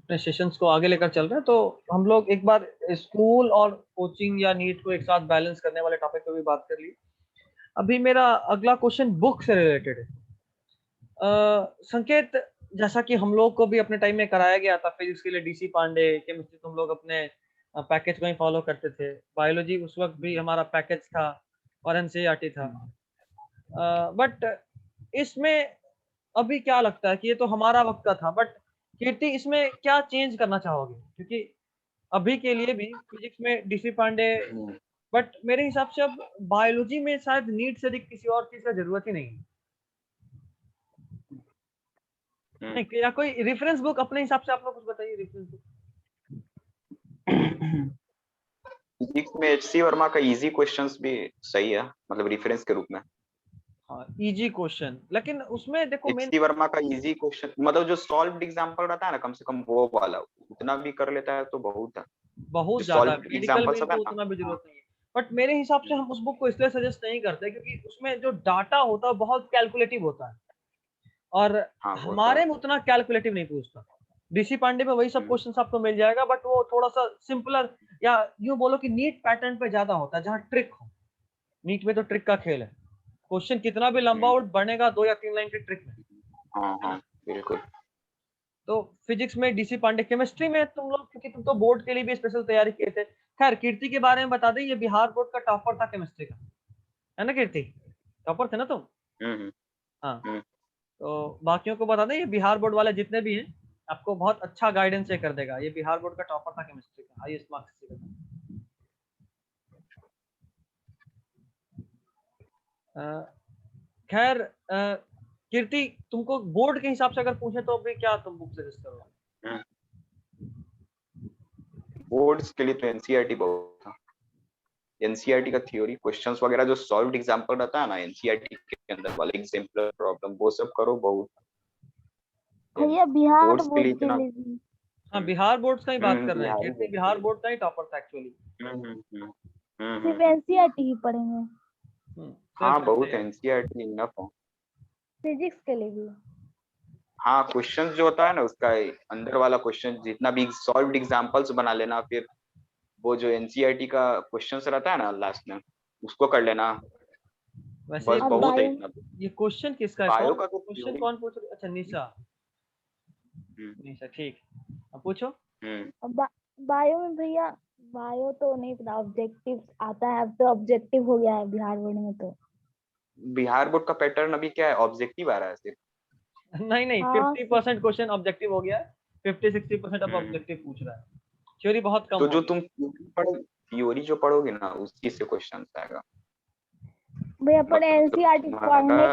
अपने सेशंस को आगे लेकर चल रहे हैं, तो हम लोग एक बार स्कूल और कोचिंग या नीट को एक साथ बैलेंस करने वाले टॉपिक पे भी बात कर ली। अभी मेरा अगला क्वेश्चन बुक से रिलेटेड है। संकेत, जैसा कि हम लोग को भी अपने टाइम में कराया गया था फिजिक्स के लिए डीसी पांडे, केमिस्ट्री तुम लोग अपने पैकेज को ही फॉलो करते थे, बायोलॉजी उस वक्त भी हमारा पैकेज था और एनसीईआरटी था। बट इसमें अभी क्या लगता है कि ये तो हमारा वक्त का था, बट कीर्ति इसमें क्या चेंज करना चाहोगे? क्योंकि अभी के लिए भी फिजिक्स में डीसी पांडे, बट मेरे हिसाब से अब बायोलॉजी में शायद नीट से अधिक किसी और चीज का जरूरत ही नहीं है। नहीं, या कोई रेफरेंस बुक अपने हिसाब से आप लोग कुछ बताइए, रेफरेंस बुक। फिजिक्स में एचसी वर्मा का इजी क्वेश्चंस भी सही है, मतलब रेफरेंस के रूप में। हाँ, इजी क्वेश्चन, लेकिन उसमें देखो मेन एचसी वर्मा का इजी क्वेश्चन, मतलब जो सॉल्व्ड एग्जांपल रहता है ना, कम से कम वो वाला उतना भी कर लेता है तो बहुत है। बहुत जो ज्यादा सॉल्व्ड मेडिकल एग्जांपल में सब है इनको ना। उतना भी जरूरत नहीं है। बट मेरे हिसाब से हम उस बुक को इसलिए सजेस्ट नहीं करते क्योंकि उसमें जो डाटा होता है बहुत कैलकुलेटिव होता है, और हाँ वो तो हमारे में उतना कैलकुलेटिव नहीं पूछता। डीसी पांडे में वही सब क्वेश्चन आपको मिल जाएगा, बट वो थोड़ा सा सिंपलर, या यूं बोलो कि नीट पैटर्न पे ज्यादा होता है, जहाँ ट्रिक हो। नीट में तो ट्रिक का खेल है, क्वेश्चन कितना भी लंबा हो बनेगा 2 या 3 लाइन की ट्रिक में, हाँ है हाँ ना। बिल्कुल। तो फिजिक्स में डीसी पांडे, केमिस्ट्री में तुम लोग, क्योंकि तुम तो बोर्ड के लिए भी स्पेशल तैयारी किए थे। खैर, कीर्ति के बारे में बता दें, ये बिहार बोर्ड का टॉपर था केमिस्ट्री का, है ना कीर्ति? टॉपर थे ना तुम? हम्म हाँ। हम्म तो बाकियों को बता दें, ये बिहार बोर्ड वाले जितने भी हैं, आपको बहुत अच्छा गाइडेंस ये कर देगा। ये बिहार बोर्ड का टॉपर था केमिस्ट्री का, हाईएस्ट मार्क्स इसी का था। खैर, कीर्ति, तुमको बोर्ड के हिसाब से अगर पूछे तो अभी क्या तुम बुक सजेस्ट करोगे? बोर्ड्स के लिए तो एनसीईआरटी बहुत था। एनसीईआरटी का थ्योरी क्वेश्चंस वगैरह जो सॉल्व्ड एग्जांपल रहता है ना एनसीईआरटी के अंदर वाले एग्जांपल प्रॉब्लम, वो सब करो बहुत। भैया बिहार बोर्ड्स के लिए बोर्ड के इतना लिए भी हाँ, बिहार बोर्ड का ही बात कर रहे हैं। बिहारी कीर्ति बोर्ड के बिहार लिए। बोर्ड का ही टॉपर था एक्चुअली। सिर्फ एनसीईआरटी ही पढ़ेंगे, हाँ सिर्फ बहुत एनसीईआरटी। एनसीईआरटी इनफ है। फिजिक्स के लिए भी। हाँ क्वेश्चन जो होता है ना उसका अंदर वाला क्वेश्चन जितना भी सॉल्व्ड एग्जांपल्स बना लेना, फिर वो जो एनसीईआरटी का क्वेश्चन रहता है ना लास्ट में उसको कर लेना, वैसे बस और बहुत है बायो इतना। ये क्वेश्चन किसका है? बायो कौन का तो क्वेश्चन, थ्योरी। कौन पूछ रहा है? अच्छा, निशा। निशा, ठीक। अब पूछो। और बायो में भैया, बायो तो नहीं पता, ऑब्जेक्टिव आता है, अब तो ऑब्जेक्टिव हो गया है बिहार बोर्ड में तो। बिहार बोर्ड का पैटर्न अभी क्या है, ऑब्जेक्टिव आ रहा है सिर्फ। नहीं नहीं, हाँ 50% क्वेश्चन ऑब्जेक्टिव हो गया है, 50-60% अब ऑब्जेक्टिव पूछ रहा है। थ्योरी बहुत कम तो हो जो गया। तुम थ्योरी जो पढ़ोगे ना उसी से क्वेश्चन आएगा। भैया, पर मतलब एनसीईआरटी तुम्हारा पढ़ने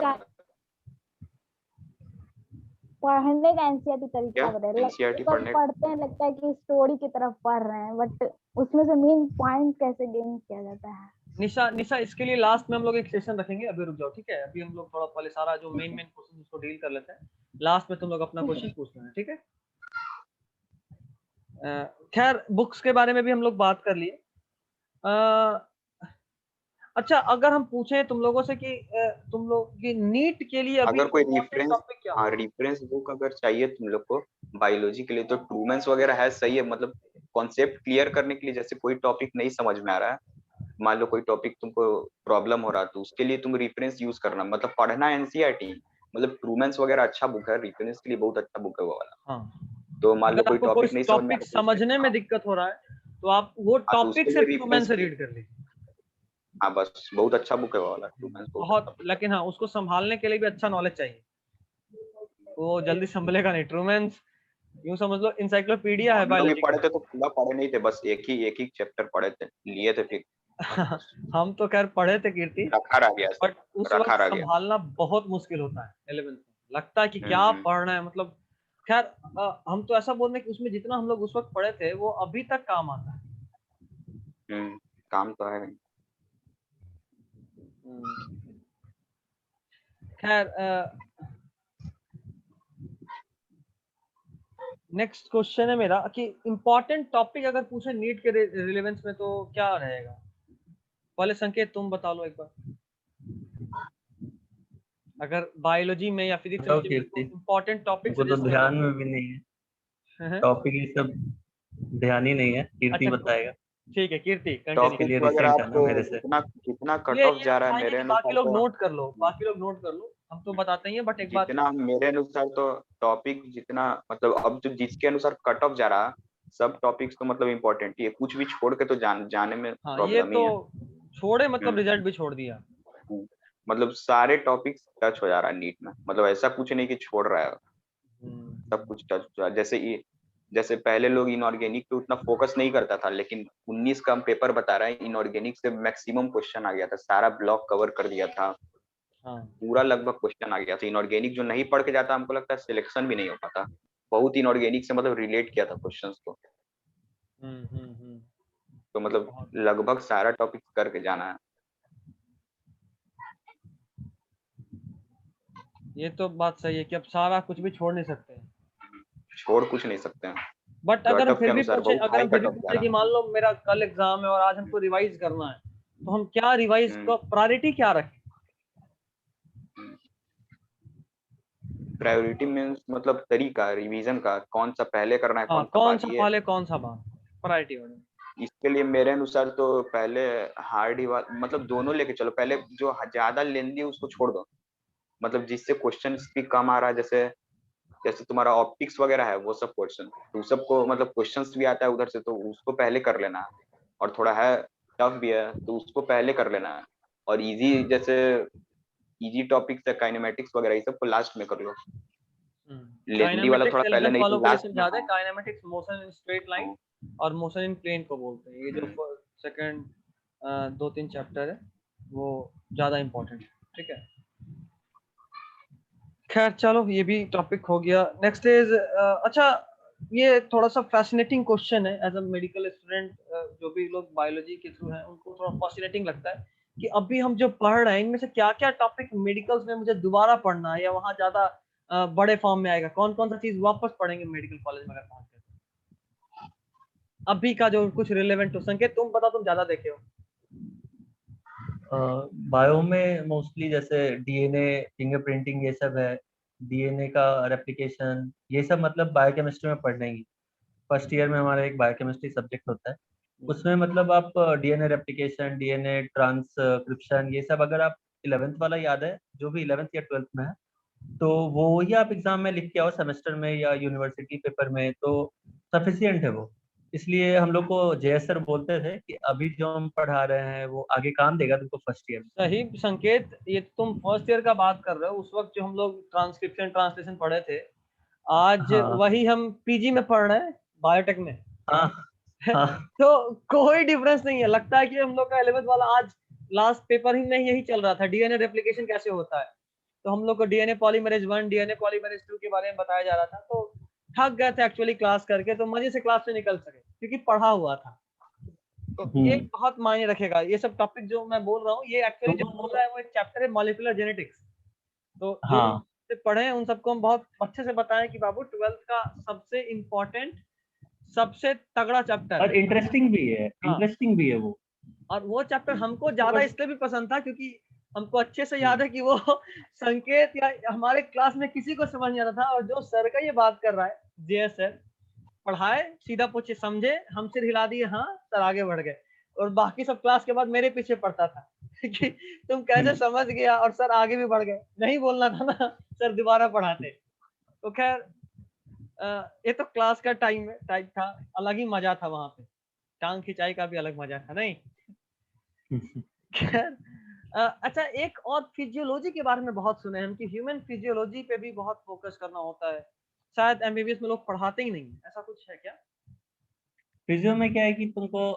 का एनसीईआरटी क्या तरीका बताए, एनसीईआरटी मतलब पढ़ने। पढ़ते हैं लगता है कि स्टोरी की तरफ पढ़ रहे हैं, बट उसमें से मेन पॉइंट कैसे गेन किया जाता है। निशा, निशा, इसके लिए लास्ट में हम लोग एक सेशन रखेंगे, अभी रुक जाओ, ठीक है? अभी हम लोग थोड़ा पहले सारा जो मेन मेन क्वेश्चन उसको डील कर लेते हैं, लास्ट में तुम लोग अपना क्वेश्चन पूछ लेना, ठीक है? खैर, बुक्स के बारे में भी हम लोग बात कर लिए। अच्छा, अगर हम पूछें तुम लोगों से कि तुम लोग की नीट के लिए अभी अगर कोई इम्पोर्टेंट रेफरेंस, टॉपिक क्या हाँ होगा? रेफरेंस बुक अगर चाहिए तुम लोग को बायोलॉजी के लिए तो ट्रूमेंस वगैरह है, सही है। मतलब कॉन्सेप्ट क्लियर करने के लिए, जैसे कोई टॉपिक नहीं समझ में आ रहा है, मान लो कोई टॉपिक तुमको प्रॉब्लम हो रहा है तो उसके लिए तुम रेफरेंस यूज करना, मतलब पढ़ना एनसीईआरटी। मतलब ट्रूमेंस वगैरह अच्छा बुक है, रेफरेंस के लिए बहुत अच्छा बुक है वो वाला। हाँ, तो मान लो अगर कोई आपको कोई टॉपिक नहीं समझ में आ टॉपिक रहा तो उसके समझने में हाँ, दिक्कत हो रहा है, तो आप वो हाँ तो टॉपिक उसके लिए सिर्फ ट्रूमैन रेफरेंस से के लिए रीड कर लीजिए। हाँ बस बहुत अच्छा बुक है वो वाला, ट्रूमेंस बहुत अच्छा बहुत, बुक है। लेकिन हाँ, उसको संभालने के लिए भी अच्छा नॉलेज चाहिए, वो जल्दी संभलेगा नहीं। ट्रूमैन्स यूं समझ लो इंसाइक्लोपीडिया है हम लोग भी बायोलॉजी पढ़े का। थे तो पूरा पढ़े नहीं थे, बस एक ही चैप्टर पढ़े थे, लिए थे फिर हम तो खैर पढ़े थे कीर्ति, रखा रह गया बट सब, उस रखा वक्त रह गया। संभालना बहुत मुश्किल होता है 11th में, लगता है कि क्या हम्म पढ़ना है, मतलब। खैर, हम तो ऐसा बोल रहे हैं कि उसमें जितना हम लोग उस वक्त पढ़े थे वो अभी तक काम आता है। काम तो है। खैर, नेक्स्ट क्वेश्चन है मेरा कि इंपॉर्टेंट टॉपिक अगर पूछे नीट के रिलेवेंस में तो क्या रहेगा? पहले संकेत तुम बता लो एक बार, अगर बायोलॉजी में या फिजिक्स बताओ में कीर्ति, इंपॉर्टेंट टॉपिक हमको तो सजेस्ट करना ध्यान हो। में भी नहीं है। टॉपिक ये सब ध्यान ही नहीं है, कीर्ति अच्छा बताएगा। ठीक है, कीर्ति इसके कंटिन्यू। लिए टॉपिक वगैरह रिसेंट आप है ना मेरे से। कितना कितना कट ये ऑफ जा रहा है बताएंगे मेरे कि अनुसार बाकी लोग तो नोट कर लो, बाकी लोग नोट कर लो, हम तो बताते ही हैं, बट एक बात जितना मेरे अनुसार तो टॉपिक जितना मतलब अब जो जिसके अनुसार कट ऑफ जा रहा सब टॉपिक्स तो मतलब इम्पोर्टेंट ही है, कुछ भी छोड़ के तो जाने में हाँ ये प्रॉब्लम तो ही है। छोड़े मतलब हम्म, रिजल्ट भी छोड़ दिया। हम्म। मतलब सारे टॉपिक्स टच हो जा रहा है नीट में, मतलब ऐसा कुछ नहीं कि छोड़ रहा है, सब कुछ टच हो रहा है। जैसे पहले लोग इनऑर्गेनिक पे उतना फोकस नहीं करता था, लेकिन 19 का हम पेपर बता रहा है, इनऑर्गेनिक से मैक्सिमम क्वेश्चन आ गया था, सारा ब्लॉक कवर कर दिया था, हाँ पूरा लगभग क्वेश्चन आ गया था। इनऑर्गेनिक जो नहीं पढ़ के जाता हमको लगता है सिलेक्शन भी नहीं हो पाता, बहुत इनऑर्गेनिक से मतलब रिलेट किया था क्वेश्चंस को। हम्म। तो मतलब बहुत लगभग सारा टॉपिक करके जाना है। ये तो बात सही है कि अब सारा कुछ भी छोड़ नहीं सकते हैं। छोड़ कुछ नहीं सकते हैं। बट कट ऑफ के अनुसार बहुत अगर हाई हम फिर कट भी ऑफ जा पूछे रहा कि मान लो मेरा कल एग्जाम है और आज हमको रिवाइज करना है, तो हम क्या रिवाइज है। को प्रायोरिटी क्या रखें? प्रायोरिटी मीन्स मतलब तरीका रिवीजन का, कौन सा पहले करना है हाँ कौन सा कौन बाद, सा ये पहले कौन सा बाद, प्रायोरिटी वाले। इसके लिए मेरे अनुसार तो पहले हार्ड ही मतलब दोनों लेके चलो, पहले जो ज्यादा लेंदी है उसको छोड़ दो, मतलब जिससे क्वेश्चन भी कम आ रहा है, जैसे जैसे तुम्हारा ऑप्टिक्स वगैरह है वो सब क्वेश्चन, तो सबको मतलब क्वेश्चंस भी आता है उधर से, तो उसको पहले कर लेना है। और थोड़ा है टफ भी है तो उसको पहले कर लेना है। और इजी जैसे इजी टॉपिक्स है काइनेमेटिक्स वगैरह, ये सबको लास्ट में कर लो। लेंदी वाला काइनेमेटिक्स थोड़ा पहले 11th नहीं वालों तो के लिए लास्ट में। समझा दे। Kinematics motion in straight line हाँ, और मोशन इन प्लेन को बोलते हैं। ये जो सेकंड 2-3 चैप्टर है वो ज्यादा इम्पोर्टेंट है। ठीक है, खैर चलो ये भी टॉपिक हो गया। नेक्स्ट इज अच्छा, ये थोड़ा सा फैसिनेटिंग क्वेश्चन है एज अ मेडिकल स्टूडेंट। जो भी लोग बायोलॉजी के थ्रू हैं उनको थोड़ा फैसिनेटिंग लगता है कि अभी हम जो पढ़ रहे हैं इनमें से क्या क्या टॉपिक मेडिकल्स में मुझे दोबारा पढ़ना है या वहाँ ज्यादा बड़े फॉर्म में आएगा, कौन कौन सा चीज वापस पढ़ेंगे मेडिकल कॉलेज में अगर पहुंचे तो? अभी का जो कुछ रिलेवेंट हो। संकेत तुम बताओ, तुम ज्यादा देखे हो। बायो में मोस्टली जैसे डीएनए, फिंगरप्रिंटिंग ये सब है, डीएनए का रेप्लिकेशन, ये सब मतलब बायोकेमिस्ट्री में पढ़ेंगे। फर्स्ट ईयर में हमारा एक बायोकेमिस्ट्री सब्जेक्ट होता है, उसमें मतलब आप डीएनए रेप्लिकेशन, डीएनए ट्रांसक्रिप्शन, ये सब अगर आप 11th वाला याद है, जो भी 11th या 12th में है, तो वो ही आप एग्जाम में लिख के आओ सेमेस्टर में या यूनिवर्सिटी पेपर में, तो सफिशियंट है वो। इसलिए हम लोग को जेएस सर बोलते थे कि अभी जो हम पढ़ा रहे हैं वो आगे काम देगा तुमको फर्स्ट ईयर में। सही संकेत, ये तुम फर्स्ट ईयर का बात कर रहे हो। उस वक्त जो हम लोग ट्रांसक्रिप्शन ट्रांसलेशन पढ़े थे, आज हाँ वही हम पीजी में पढ़ रहे हैं बायोटेक में। हाँ हाँ। तो कोई डिफरेंस नहीं है। लगता है कि हम लोग का 11th वाला आज लास्ट पेपर ही में यही चल रहा था, डीएनए रेप्लिकेशन कैसे होता है। तो हम लोग को डीएनए पॉलीमरेज 1 डीएनए पॉलीमरेज 2 के बारे में बताया जा रहा था। तो थक गए थे एक्चुअली क्लास करके, तो मजे से क्लास से निकल सके क्योंकि पढ़ा हुआ था। तो ये बहुत मायने रखेगा। ये सब टॉपिक जो मैं बोल रहा हूँ, ये एक्चुअली जो बोल रहा है वो एक चैप्टर है मॉलिक्यूलर जेनेटिक्स। तो जो हाँ, से पढ़े हैं उन सबको हम बहुत अच्छे से बताएं कि बाबू 12th का सबसे इम्पोर्टेंट, सबसे तगड़ा चैप्टर और है। इंटरेस्टिंग भी है, हाँ, इंटरेस्टिंग भी है वो। और वो चैप्टर हमको उसको ज्यादा बस इसलिए भी पसंद था क्योंकि हमको अच्छे से याद है कि वो संकेत या हमारे क्लास में किसी को समझ नहीं आता था। और जो सर का ये बात कर रहा है, जेएस सर पढ़ाए, सीधा पूछे, समझे, हम सिर हिला दिए, हाँ सर, आगे बढ़ गए। और बाकी सब क्लास के बाद मेरे पीछे पड़ता था कि तुम कैसे समझ गया, और सर आगे भी बढ़ गए। नहीं बोलना था ना, सर दोबारा पढ़ाते। तो खैर ये तो क्लास का टाइप था, अलग ही मजा था वहां पे। टांग खिंचाई का भी अलग मजा था, नहीं? खैर अच्छा, एक और फिजियोलॉजी के बारे में बहुत सुने हम कि ह्यूमन फिजियोलॉजी पे भी बहुत फोकस करना होता है। शायद एमबीबीएस में लोग पढ़ाते ही नहीं, ऐसा कुछ है क्या? फिजियो में क्या है कि तुमको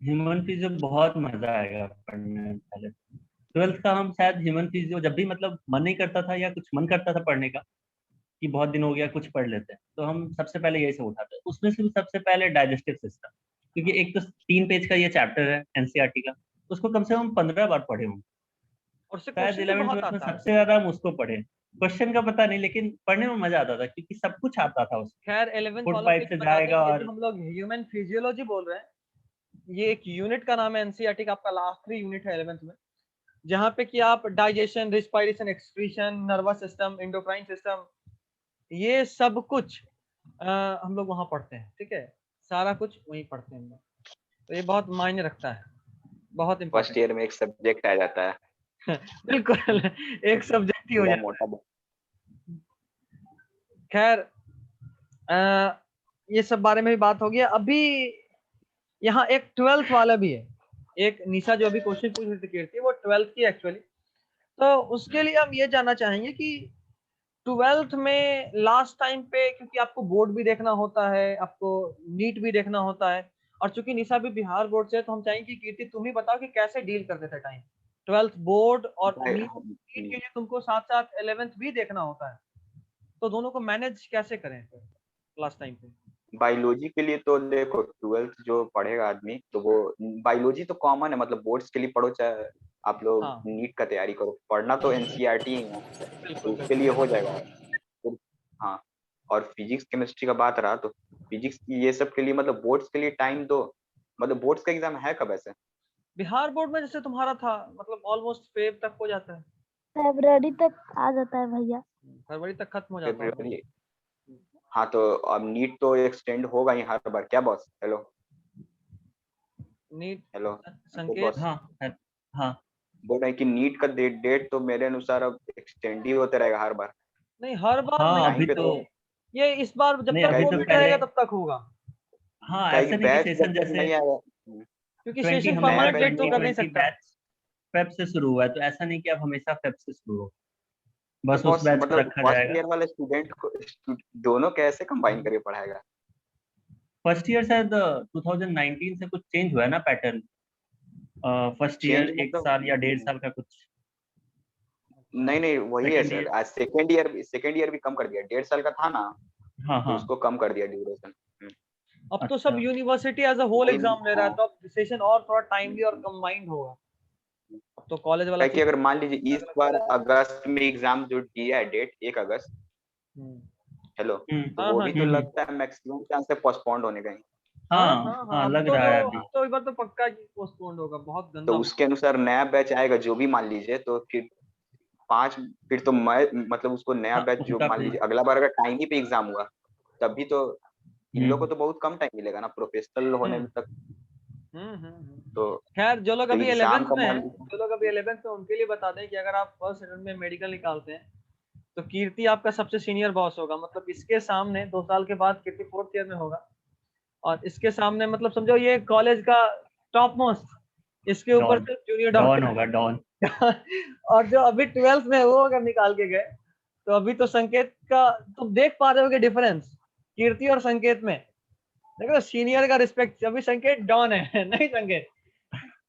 ह्यूमन फिजियो बहुत मजा आएगा पढ़ने में। पहले 12th का हम शायद ह्यूमन फिजियो जब भी मतलब मन नहीं करता था या कुछ मन करता था पढ़ने का कि बहुत दिन हो गया कुछ पढ़ लेते हैं, तो हम सबसे पहले यही सब उठाते हैं। उसमें से भी सबसे पहले डाइजेस्टिव सिस्टम, क्योंकि एक तो 3 पेज का ये चैप्टर है एनसीईआरटी का, उसको कम से कम 15 बार पढ़े होंगे। और उससे शायद क्वेश्चन भी 11th बहुत 12th में आता है। सबसे ज्यादा हम उसको पढ़े। क्वेश्चन का पता नहीं, लेकिन पढ़ने में मजा आता था क्योंकि सब कुछ आता था उसमें। खैर 11th फूड वालों के पाइप लिए से बता दें, जाएगा ये जो और हम लोग ह्यूमन फिजियोलॉजी बोल रहे हैं, ये एक यूनिट का नाम है एनसीईआरटी का, आपका आखिरी यूनिट है 11th में, जहाँ पे कि आप digestion, respiration, excretion, nervous system, endocrine system, ये सब कुछ हम लोग वहाँ पढ़ते हैं, ठीक है, सारा कुछ वहीं पढ़ते हैं हम लोग, तो ये बहुत मायने रखता है, बहुत फर्स्ट इम्पोर्टेंट। ईयर में एक सब्जेक्ट आ जाता है बिल्कुल एक सब्जेक्ट ही हो बड़ा जाता मोटा। है। खैर ये सब बारे में भी बात हो गया। अभी यहाँ एक 12th वाला भी है, एक निशा जो अभी क्वेश्चन पूछ रही थी कीर्ति, वो 12th की एक्चुअली। तो उसके लिए हम ये जानना चाहेंगे कि 12th में लास्ट टाइम पे, क्योंकि आपको बोर्ड भी देखना होता है, आपको नीट भी देखना होता है, और चूंकि निशा भी बिहार बोर्ड से है, तो हम चाहेंगे कि कीर्ति तुम ही बताओ कि कैसे डील करते थे टाइम 12th बोर्ड और नीट। नीट के लिए तुमको साथ साथ 11th भी देखना होता है, तो दोनों को मैनेज कैसे करें लास्ट टाइम पे? बायोलॉजी के लिए तो देखो 12th जो पढ़ेगा आदमी तो वो बायोलॉजी तो कॉमन है, मतलब बोर्ड्स के लिए पढ़ो चाहे आप लोग हाँ नीट का तैयारी करो, पढ़ना तो एनसीईआरटी ही है, बिल्कुल तो उसके बिल्कुल। लिए हो जाएगा। तो हाँ, और फिजिक्स केमिस्ट्री का बात रहा तो फिजिक्स ये सब के लिए मतलब बोर्ड्स के लिए टाइम दो। मतलब बोर्ड्स का एग्जाम है कब ऐसे? बिहार बोर्ड में जैसे तुम्हारा था, मतलब ऑलमोस्ट फेब तक हो जाता है, फरवरी तक आ जाता है भैया। फरवरी तक खत्म हो जाता होगा। फरवरी। हाँ तो अब नीट तो एक्सटेंड होगा ही हर बार, क्या बॉस? हेलो नीट हेलो अंकुर संकेत। बॉस, हाँ हाँ बोल रहे हैं कि नीट का डेट तो मेरे अनुसार अब एक्सटेंड ही होते रहेगा हर बार। नहीं हर बार हाँ नहीं, टाइम अभी पे तो तो ये इस बार जब नहीं, तक अभी तो कोविड पहले, रहेगा तब तक होगा, हाँ क्या है कि ऐसा नहीं कि बैच जब सेशन तक जैसे नहीं आएगा। क्योंकि 20 सेशन हमारा नया परमानेंट बैच डेट तो जो 2020 कर नहीं सकता। बैच फेब से शुरू हुआ है, तो ऐसा नहीं कि अब हमेशा फेब से शुरू हो, तो बस उस बॉस बैच को मतलब रखा फर्स्ट जाएगा। ईयर वाले स्टूडेंट को दोनों कैसे कंबाइन करके पढ़ाएगा? फर्स्ट ईयर शायद 2019 से कुछ चेंज हुआ है ना पैटर्न, फर्स्ट ईयर चेंज एक साल या 1.5 मतलब साल का कुछ। नहीं नहीं वही है सेकेंड सर, ईयर, आज सेकेंड ईयर भी कम कर दिया, 1.5 साल का था ना, हाँ तो हाँ, उसको कम कर दिया ड्यूरेशन। अब तो सब अच्छा, यूनिवर्सिटी एज अ होल वही एग्जाम ले रहा है, हाँ। तो अब सेशन और थोड़ा टाइमली और कंबाइंड होगा। अब तो कॉलेज वाला क्या कि चीज अगर मान लीजिए अलग इस अलग बार कॉलेज। अगस्त में एग्जाम जो दिया है डेट 1 अगस्त, हम्म। हेलो, तो हम्म हाँ वो हाँ भी तो जी। लगता है मैक्सिमम चांस है पोस्टपोन्ड होने का ही। हाँ हाँ हाँ हाँ, हाँ लग रहा है अभी। अब तो इस बार तो पक्का पोस्टपोन्ड होगा, बहुत तो गंदा हो। उसके अनुसार नया बैच आएगा जो भी मान लीजिए, तो फिर 5, फिर तो मैं मतलब उसको नया हाँ बैच जो उनका मान कोई, लीजिए अगला बार अगर टाइम ही पे एग्जाम हुआ तभी तो इन लोगों हम्म, को तो बहुत कम टाइम मिलेगा ना प्रोफेशनल होने में हम्म तक। हम्म। तो खैर जो लोग अभी एग्जाम 11th का में है, मान जो लोग अभी 11th में, उनके लिए बता दें कि अगर आप फर्स्ट अटेम्प्ट में मेडिकल निकालते हैं, तो कीर्ति आपका सबसे सीनियर बॉस होगा, मतलब इसके सामने 2 साल के बाद कीर्ति 4th ईयर में होगा, और इसके सामने मतलब समझो ये कॉलेज का टॉप मोस्ट, इसके ऊपर डॉन, सिर्फ जूनियर डॉन डॉक्टर। होगा डॉन। और जो अभी 12th में है, वो अगर निकाल के गए, तो अभी तो संकेत का तुम देख पा रहे हो डिफरेंस कीर्ति और संकेत में। देखो सीनियर का रिस्पेक्ट, अभी संकेत डॉन है नहीं संकेत।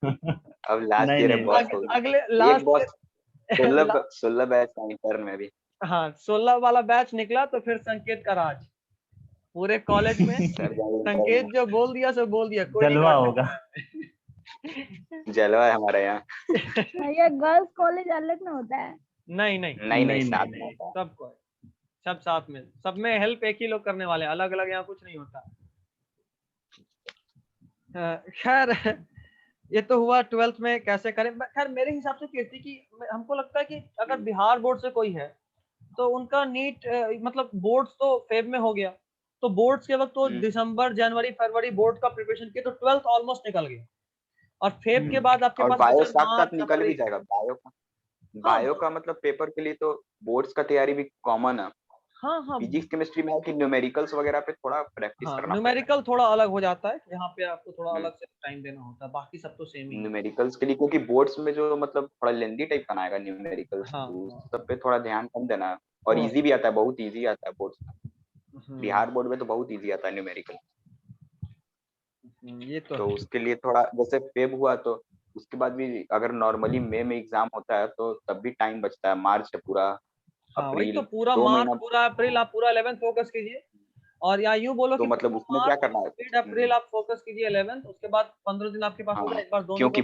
अब लास्ट नहीं ईयर है नहीं बॉस, अगले, तो अगले एक लास्ट बॉस ला, 16 बैच का इंटर्न में भी। हाँ 16 वाला बैच निकला तो फिर संकेत का राज पूरे कॉलेज में। सर जाओ इंटर्न संकेत जो बोल दिया सो बोल दिया, कोई नहीं जलवा काट होगा। सकता। में जलवा है हमारे यहाँ। भैया गर्ल्स कॉलेज अलग ना होता है। नहीं नहीं, नहीं नहीं नहीं नहीं साथ में नहीं, होता है। सबको है, सब साथ में, सब में हेल्प एक ही लोग करने वाले हैं, अलग अलग यहाँ कुछ नहीं होता। खैर ये तो हुआ 12th में कैसे करें। खैर मेरे हिसाब से कीर्ति की, हमको लगता है कि अगर बिहार बोर्ड से कोई है, तो उनका नीट मतलब बोर्ड्स तो फेब में हो गया, तो बोर्ड्स के वक्त तो दिसंबर जनवरी फरवरी बोर्ड का प्रिपरेशन किया, तो 12th ऑलमोस्ट निकल गया, और फेब के बाद आपके और पास बायो बचा साथ साथ मार्च निकल भी अप्रैल। जाएगा, हाँ बायो का मतलब पेपर के लिए तो बोर्ड्स का तैयारी भी कॉमन है। हाँ हाँ फिजिक्स केमिस्ट्री में है कि न्यूमेरिकल्स वगैरह पे थोड़ा प्रैक्टिस हाँ, करना पड़ेगा। न्यूमेरिकल थोड़ा अलग हो जाता है, यहाँ पे आपको थोड़ा अलग से टाइम देना होता है, बाकी सब तो सेम ही है। न्यूमेरिकल्स के लिए क्योंकि बोर्ड्स में जो मतलब थोड़ा लेंदी टाइप का आएगा न्यूमेरिकल्स, हाँ तो उस हाँ सब पे थोड़ा ध्यान कम देना है। और हाँ, इजी भी आता है, बहुत इजी आता है बोर्ड्स में। हम्म, बिहार बोर्ड में तो बहुत इजी आता है न्यूमेरिकल। ये तो तो है। उसके लिए थोड़ा जैसे फेब हुआ तो उसके बाद भी अगर नॉर्मली मई में एग्जाम होता है तो तब भी टाइम बचता है, मार्च है पूरा, हाँ वही तो, अप्रैल, पूरा दो मार्च महीना पूरा अप्रैल आप पूरा 11th फोकस कीजिए, और या यूं बोलो तो कि मतलब पूरा उसमें क्या मार्च करना है। मिड अप्रैल आप फोकस कीजिए 11th, उसके बाद 15 दिन आपके पास होगा, हाँ एक बार दोनों को। क्योंकि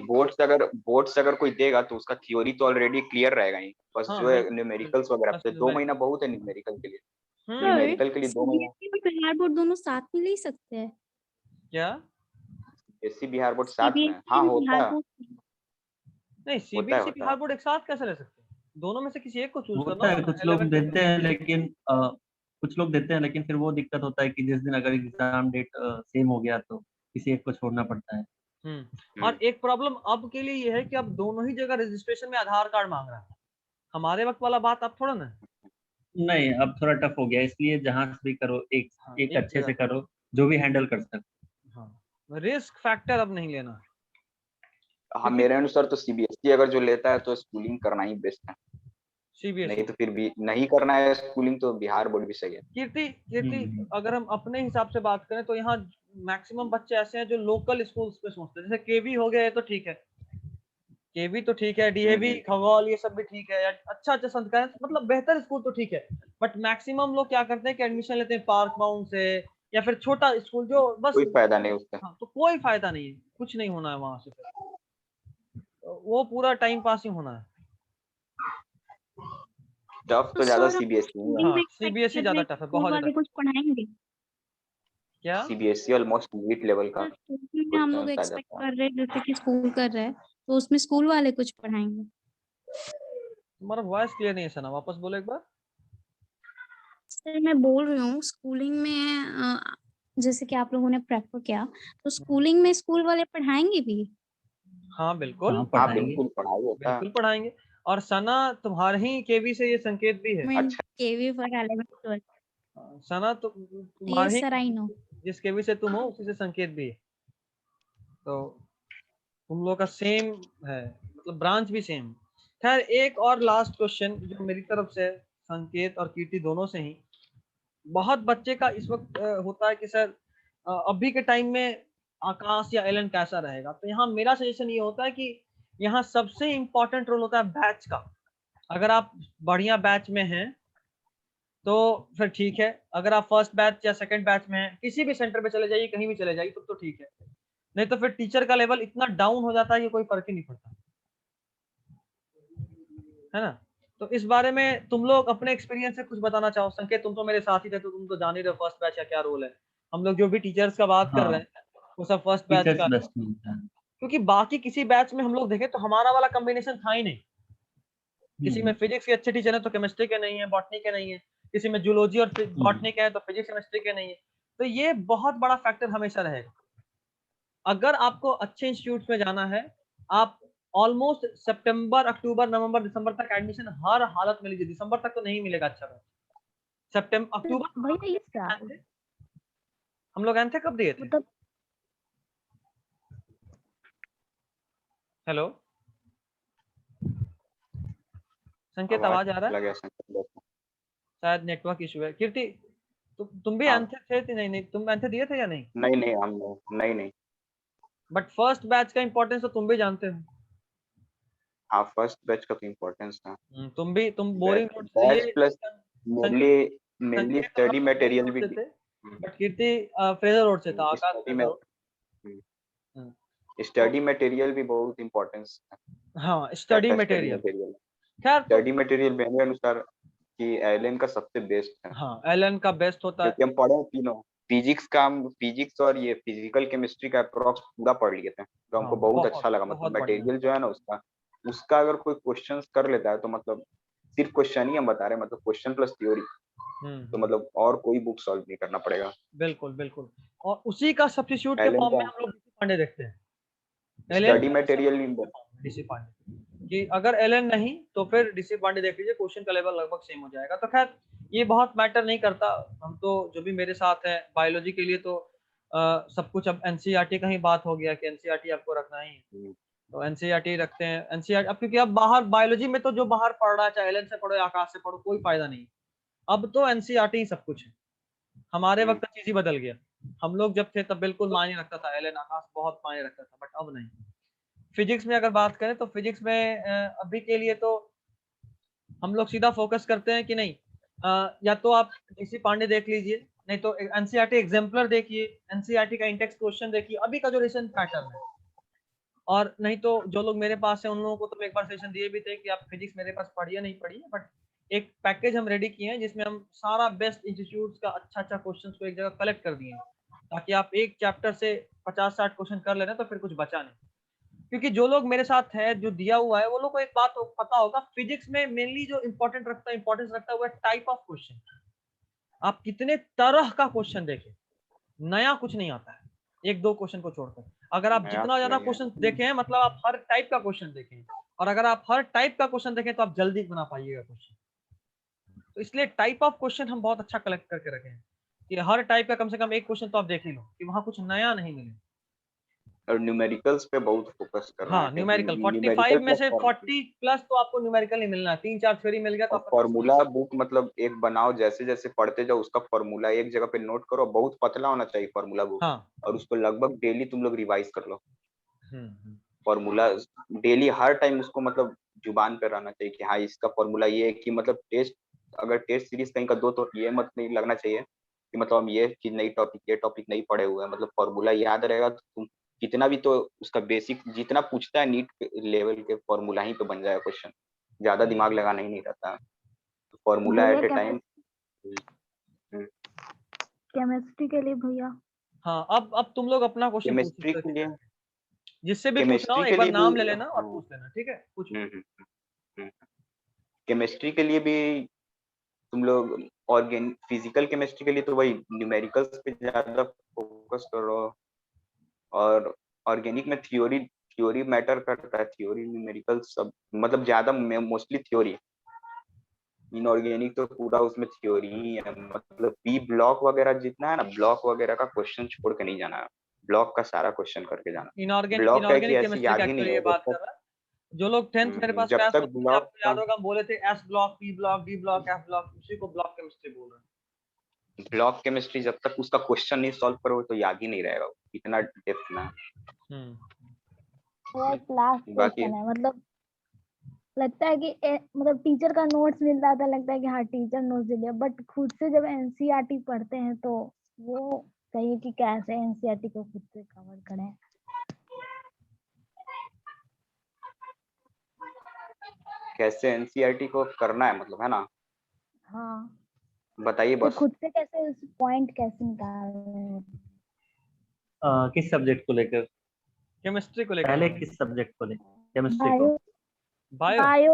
बोर्ड्स अगर कोई देगा तो उसका थ्योरी तो ऑलरेडी क्लियर रहेगा ही, बस हाँ जो है बिल्कुल बिल्कुल, न्यूमेरिकल्स वगैरह बस पे 2 महीना न्यूमेरिकल। बहुत है न्यूमेरिकल के लिए। हम्म। सर न्यूमेरिकल के लिए 2 महीना। सीबीएसई और बिहार बोर्ड दोनों साथ में ले सकते हैं? क्या? एससी बिहार बोर्ड साथ में, सीबीएसई हाँ और बिहार होता है, बोर्ड नहीं, होता है सीबीएसई होता बिहार है। बोर्ड एक साथ कैसे ले सकते हैं? दोनों में से किसी एक को चूज करना होता है, होगा ना कुछ लोग 11th के देते बाद। हैं लेकिन कुछ लोग देते हैं, लेकिन फिर वो दिक्कत होता है कि जिस दिन अगर एग्जाम डेट सेम हो गया तो किसी एक को छोड़ना पड़ता है। और एक प्रॉब्लम अब के लिए ये है कि अब दोनों ही जगह रजिस्ट्रेशन में आधार कार्ड मांग रहा है। हमारे वक्त वाला बात अब थोड़ा ना है। नहीं, अब थोड़ा टफ हो गया, इसलिए जहां से भी करो एक हाँ, एक एक अच्छे से जगह। करो जो भी हैंडल कर सको। हाँ, रिस्क फैक्टर अब नहीं लेना। हाँ, क्योंकि मेरे अनुसार तो सीबीएसई अगर जो लेता है तो स्कूलिंग करना ही बेस्ट है, सीबीएसई नहीं तो फिर भी नहीं करना है स्कूलिंग तो बिहार बोर्ड भी सही है। कीर्ति अगर हम अपने हिसाब से बात करें तो यहाँ मैक्सिमम बच्चे ऐसे हैं जो लोकल स्कूल्स पे सोचते हैं, जैसे केवी हो गया, ये तो ठीक है, केवी तो ठीक है, डीएवी खगौल ये सब भी ठीक है, या अच्छा संस्कार मतलब बेहतर स्कूल तो ठीक है, बट मैक्सिमम लोग क्या करते हैं कि एडमिशन लेते हैं पार्क बाउंड से या फिर छोटा स्कूल जो बस। कोई फायदा नहीं उसका। हाँ, तो कोई फायदा नहीं है, कुछ नहीं होना है वहां से, फिर वो पूरा टाइम पास ही होना है। टफ तो तो ज्यादा सर हम सीबीएसई है। स्कूलिंग हाँ, में एक्सपेक्ट सीबीएसई कर ज्यादा रहे टफ है, स्कूल बहुत वाले ज्यादा। कुछ पढ़ाएंगे? क्या सीबीएसई ऑलमोस्ट नीट लेवल का सर स्कूल में हम लोग क्वेश्चन आ एक्सपेक्ट जाता है। कर रहे हैं जैसे कि स्कूल कर रहे हैं, तो उसमें स्कूल वाले कुछ पढ़ाएंगे? तुम्हारा वॉइस क्लियर नहीं है सना, वापस बोलो एक बार। सर मैं बोल रही हूँ स्कूलिंग में जैसे कि आप लोगों ने प्रेफर किया, तो स्कूलिंग में स्कूल वाले पढ़ाएंगे भी? हाँ बिल्कुल, हाँ, हाँ पढ़ाएंगे। बिल्कुल पढ़ाई होता है। बिल्कुल पढ़ाएंगे। और सना तुम्हारे ही केवी से ये संकेत भी है। मैं अच्छा। KV for 11th 12th। Sana yes तुम्हारे सर, आई ही नो। जिस केवी से तुम हो उसी से संकेत भी है, तो तुम लोग का सेम है, मतलब ब्रांच भी सेम। खैर एक और लास्ट क्वेश्चन जो मेरी तरफ से है, संकेत और कीर्ति दोनों से ही। बहुत बच्चे का इस वक्त होता है कि सर अभी के टाइम में आकाश या एलन कैसा रहेगा, तो यहाँ मेरा सजेशन ये होता है कि यहाँ सबसे इंपॉर्टेंट रोल होता है बैच का। अगर आप बढ़िया बैच में हैं तो फिर ठीक है, अगर आप फर्स्ट बैच या सेकंड बैच में हैं, किसी भी सेंटर पे चले जाइए, कहीं भी चले जाइए, तो ठीक है। नहीं तो फिर टीचर का लेवल इतना डाउन हो जाता है कि कोई फर्क ही नहीं पड़ता, है ना। तो इस बारे में तुम लोग अपने एक्सपीरियंस से कुछ बताना चाहो। संकेत तुम तो मेरे साथ ही थे, तो तुम तो जान ही रहे फर्स्ट बैच का क्या रोल है। हम लोग जो भी टीचर्स का बात कर हाँ, रहे हैं वो सब फर्स्ट बैच टीचर्स का, बेस्ट मिलता है। क्योंकि बाकी किसी बैच में हम लोग देखें तो हमारा वाला कॉम्बिनेशन था ही नहीं। किसी में फिजिक्स के अच्छे टीचर है तो केमिस्ट्री के नहीं है, बॉटनी के नहीं है, किसी में जूलॉजी और बॉटनी के है तो फिजिक्स केमिस्ट्री के नहीं है। तो ये बहुत बड़ा फैक्टर हमेशा रहेगा। अगर आपको अच्छे इंस्टीट्यूट में जाना है, आप ऑलमोस्ट सितंबर अक्टूबर नवंबर दिसंबर तक एडमिशन हर हालत में लीजिए। दिसंबर तक तो नहीं मिलेगा अच्छा बैच, सितंबर अक्टूबर भैया ये साल हम लोग एंथे कब दिए थे? मतलब हेलो संकेत, आवाज आ रहा है? लगे संकेत। शायद नेटवर्क इशू है। कीर्ति तुम भी हाँ एंथे थे कि नहीं? नहीं तुम एंथे दिए थे या नहीं? नहीं नहीं हम नहीं नहीं। बट फर्स्ट बैच का इंपॉर्टेंस तो तुम भी जानते हो। हाँ फर्स्ट बैच का तो इम्पोर्टेंस था। तुम बोरिंग रोड से बैच ये प्लस मेनली मेनली संकेत स्टडी आप बोरिंग मटेरियल रोड भी। से थे, बट कीर्ति फ्रेजर रोड से था, आकाश स्टडी फ्रेजर में रोड। स्टडी मटेरियल भी बहुत इम्पोर्टेंस हाँ, स्टडी स्टडी मटेरियल। मटेरियल खैर तो स्टडी मटेरियल मेरे अनुसार कि एलन का सबसे बेस्ट है, हाँ, एलन का बेस्ट होता है। क्योंकि हम पढ़े हैं तीनों फिजिक्स और ये फिजिकल केमिस्ट्री का अप्रोक्स पूरा पढ़ लिए थे, तो हाँ, हमको बहुत बहुत अच्छा लगा। बहुत मतलब बढ़िया। मटेरियल जो है ना उसका उसका अगर कोई क्वेश्चंस कर लेता है तो मतलब सिर्फ क्वेश्चन ही हम बता रहे हैं, मतलब क्वेश्चन प्लस थ्योरी, तो मतलब और कोई बुक सॉल्व नहीं करना पड़ेगा। बिल्कुल बिल्कुल। और उसी का सब्स्टिट्यूट के एलन फॉर्म में का हम लोग डीसी पांडे देखते हैं। Allen study material DC Pandey कि अगर एलन नहीं तो फिर डीसी पांडे देख लीजिए, क्वेश्चन का लेवल लगभग सेम हो जाएगा। तो खैर ये बहुत मैटर नहीं करता। हम तो जो भी मेरे साथ है बायोलॉजी के लिए तो सब कुछ अब एनसीईआरटी का ही बात हो गया कि एनसीईआरटी आपको रखना ही है, तो एनसीईआरटी रखते हैं। एनसीईआरटी अब क्योंकि अब बाहर बायोलॉजी में तो जो बाहर पढ़ रहा है, चाहे एलन से पढ़ो या आकाश से पढ़ो, कोई फायदा नहीं। अब तो एनसीईआरटी ही सब कुछ है। हमारे वक्त चीज ही बदल गया। हम लोग जब थे तब बिल्कुल मायने रखता था एलन आकाश, बहुत मायने रखता था, बट अब नहीं। फिजिक्स में अगर बात करें तो फिजिक्स में अभी के लिए तो हम लोग सीधा फोकस करते हैं कि नहीं, या तो आप डीसी पांडे देख लीजिए, नहीं तो एनसीईआरटी एग्जाम्पलर देखिए, एनसीईआरटी का इंडेक्स क्वेश्चन देखिए अभी का जो रिसेंट पैटर्न है। और नहीं तो जो लोग मेरे पास है उन लोगों को तो एक बार सेशन दिए भी थे कि आप फिजिक्स मेरे पास पढ़िए नहीं पढ़िए, बट एक पैकेज हम रेडी किए हैं जिसमें हम सारा बेस्ट इंस्टीट्यूट्स का अच्छा क्वेश्चंस को एक जगह कलेक्ट कर दिए हैं, ताकि आप एक चैप्टर से 50-60 क्वेश्चन कर लेना तो फिर कुछ बचा नहीं। क्योंकि जो लोग मेरे साथ है जो दिया हुआ है वो लोग को एक बात पता होगा, फिजिक्स में मेनली जो इंपॉर्टेंस रखता है वो है टाइप ऑफ क्वेश्चन। आप कितने तरह का क्वेश्चन देखें, नया कुछ नहीं आता है, 1-2 क्वेश्चन को छोड़कर। अगर आप नया जितना तो ज़्यादा नहीं है। क्वेश्चन देखें हैं, मतलब आप हर टाइप का क्वेश्चन देखें, और अगर आप हर टाइप का क्वेश्चन देखें तो आप जल्दी बना पाइएगा क्वेश्चन। तो इसलिए टाइप ऑफ क्वेश्चन हम बहुत अच्छा कलेक्ट करके रखे हैं, कि हर टाइप का कम से कम 1 क्वेश्चन तो आप देख ही लो, कि वहाँ कुछ नया नहीं मिले। और न्यूमेरिकल्स पे बहुत फोकस करना है, हाँ, क्योंकि न्यूमेरिकल न्यूमेरिकल 45 में प्लस से 40 प्लस तो आपको न्यूमेरिकल ही मिलना है, 3-4 थ्योरी मिल गया तो और आपका फॉर्मूला बुक मतलब एक बनाओ, जैसे जैसे पढ़ते जाओ उसका फॉर्मूला एक जगह पे नोट करो, बहुत पतला होना चाहिए फॉर्मूला बुक, हाँ। और उसको लगभग डेली तुम लोग रिवाइज कर लो। हुँ। फॉर्मूला डेली हर टाइम उसको मतलब जुबान पे रहना चाहिए कि हाँ इसका फॉर्मूला ये है, कि मतलब टेस्ट, अगर टेस्ट सीरीज कहीं का दो तो ये मत नहीं लगना चाहिए कि मतलब हम ये चीज नई टॉपिक, ये टॉपिक नहीं पढ़े हुए हैं, मतलब फॉर्मूला याद रहेगा तो तुम कितना भी, तो उसका बेसिक जितना पूछता है नीट लेवल के फॉर्मूला ही पे बन जाएगा क्वेश्चन, ज्यादा दिमाग लगाना ही नहीं रहता। फॉर्मूला भैया एट ए टाइम। केमिस्ट्री के लिए भैया हाँ, अब तुम लोग अपना क्वेश्चन पूछ केमिस्ट्री सकते हो के किसी लिए, से। जिससे भी पूछना हो केमिस्ट्री एक के बार लिए भी नाम ले लेना और हाँ, पूछ लेना, ठीक है? पूछो। केमिस्ट्री के लिए भी तुम लोग फिजिकल केमिस्ट्री के लिए तो वही न्यूमेरिकल्स पे ज्यादा फोकस करो, और ऑर्गेनिक में थ्योरी थ्योरी मैटर करता है, थ्योरी न्यूमेरिकल सब मतलब ज्यादा मोस्टली थ्योरी। इनऑर्गेनिक तो पूरा उसमें थ्योरी ही है, मतलब बी ब्लॉक वगैरह जितना है ना, ब्लॉक वगैरह का क्वेश्चन छोड़ के नहीं जाना है, ब्लॉक का सारा क्वेश्चन करके जाना। ब्लॉक है कि इनऑर्गेनिक ऐसे केमिस्ट्री याद का ही नहीं एक्चुअली ये होगा बात जब कर रहा है। जो लोग 10th मेरे पास जब क्लास तक में थे, ब्लॉक आपको का याद होगा हम बोले थे S block, P block, D block, F block, उसी को ब्लॉक केमिस्ट्री बोल रहे हैं। ब्लॉक केमिस्ट्री जब तक उसका क्वेश्चन नहीं सॉल्व करोगे तो याद ही नहीं रहेगा इतना डेप्थ में। हुँ। बहुत लास्ट बाकी क्वेश्चन है, मतलब लगता है कि मतलब टीचर का नोट्स मिल रहा था, लगता है कि हाँ टीचर नोट्स दे दिया, बट खुद से जब एनसीईआरटी पढ़ते हैं तो वो चाहिए कि कैसे एनसीईआरटी को खुद से कवर करें। कैसे एनसीईआरटी को करना है मतलब, है ना? हाँ, बताइए तो बस। खुद से कैसे उस पॉइंट कैसे निकालने हैं? किस सब्जेक्ट को लेकर? केमिस्ट्री को लेकर पहले बोल रहे किस सब्जेक्ट को लेकर? केमिस्ट्री को? Bio bio? बायो